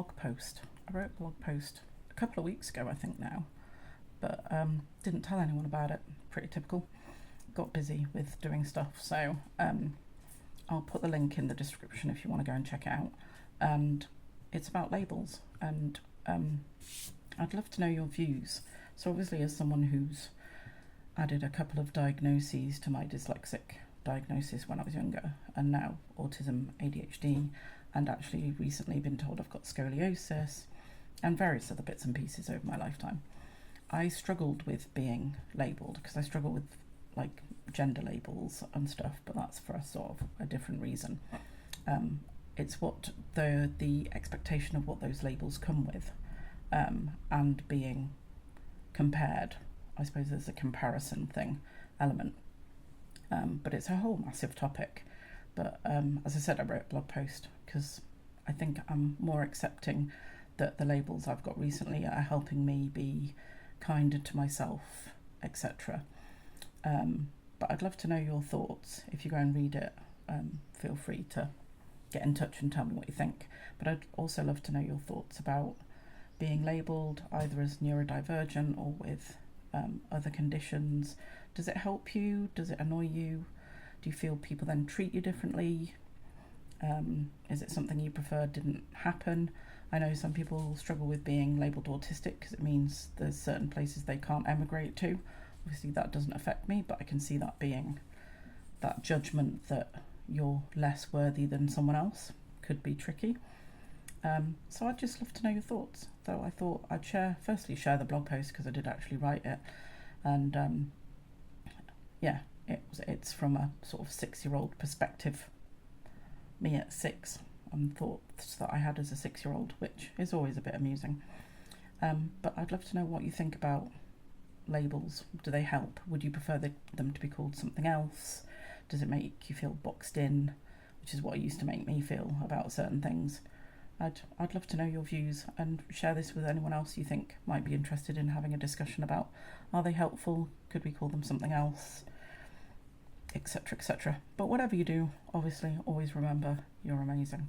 blog post. I wrote a blog post a couple of weeks ago, I think now, but didn't tell anyone about it. Pretty typical. Got busy with doing stuff, so I'll put the link in the description if you want to go and check it out. And it's about labels, and I'd love to know your views. So obviously, as someone who's added a couple of diagnoses to my dyslexic diagnosis when I was younger, and now autism, ADHD, and actually recently been told I've got scoliosis and various other bits and pieces over my lifetime, I struggled with being labelled because I struggle with like gender labels and stuff, but that's for a sort of a different reason. It's what the expectation of what those labels come with, and being compared. I suppose there's a comparison element, but it's a whole massive topic. But as I said, I wrote a blog post because I think I'm more accepting that the labels I've got recently are helping me be kinder to myself, etc. But I'd love to know your thoughts. If you go and read it, feel free to get in touch and tell me what you think. But I'd also love to know your thoughts about being labelled either as neurodivergent or with other conditions. Does it help you? Does it annoy you? Do you feel people then treat you differently? Is it something you prefer didn't happen? I know some people struggle with being labelled autistic because it means there's certain places they can't emigrate to. Obviously that doesn't affect me, but I can see that being that judgment that you're less worthy than someone else could be tricky. So I'd just love to know your thoughts. So I thought I'd share the blog post because I did actually write it, and it's from a sort of 6-year-old perspective, me at 6, and thoughts that I had as a 6-year-old, which is always a bit amusing. But I'd love to know what you think about labels. Do they help? Would you prefer them to be called something else? Does it make you feel boxed in, which is what it used to make me feel about certain things? I'd love to know your views, and share this with anyone else you think might be interested in having a discussion about, are they helpful? Could we call them something else? Etc, etc. But whatever you do, obviously always remember you're amazing.